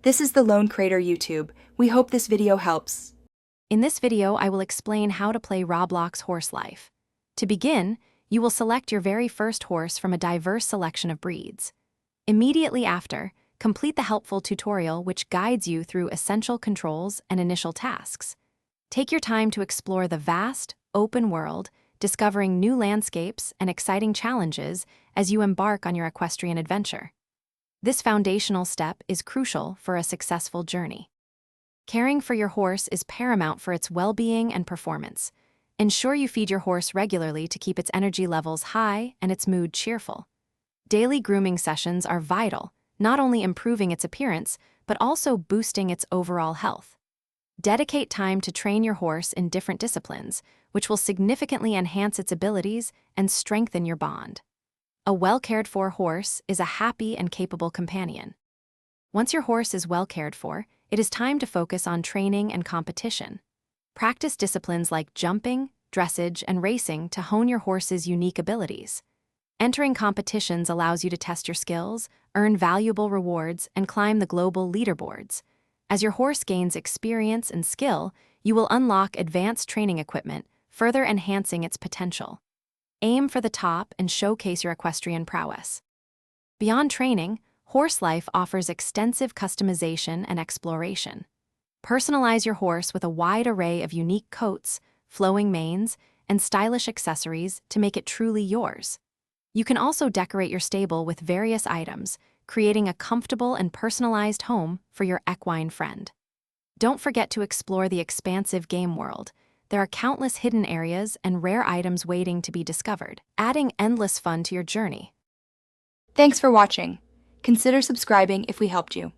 This is the Lone Crater YouTube. We hope this video helps. In this video, I will explain how to play Roblox Horse Life. To begin, you will select your very first horse from a diverse selection of breeds. Immediately after, complete the helpful tutorial which guides you through essential controls and initial tasks. Take your time to explore the vast, open world, discovering new landscapes and exciting challenges as you embark on your equestrian adventure. This foundational step is crucial for a successful journey. Caring for your horse is paramount for its well-being and performance. Ensure you feed your horse regularly to keep its energy levels high and its mood cheerful. Daily grooming sessions are vital, not only improving its appearance, but also boosting its overall health. Dedicate time to train your horse in different disciplines, which will significantly enhance its abilities and strengthen your bond. A well-cared-for horse is a happy and capable companion. Once your horse is well cared for, it is time to focus on training and competition. Practice disciplines like jumping, dressage, and racing to hone your horse's unique abilities. Entering competitions allows you to test your skills, earn valuable rewards, and climb the global leaderboards. As your horse gains experience and skill, you will unlock advanced training equipment, further enhancing its potential. Aim for the top and showcase your equestrian prowess. Beyond training, Horse Life offers extensive customization and exploration. Personalize your horse with a wide array of unique coats, flowing manes, and stylish accessories to make it truly yours. You can also decorate your stable with various items, creating a comfortable and personalized home for your equine friend. Don't forget to explore the expansive game world. There are countless hidden areas and rare items waiting to be discovered, adding endless fun to your journey. Thanks for watching. Consider subscribing if we helped you.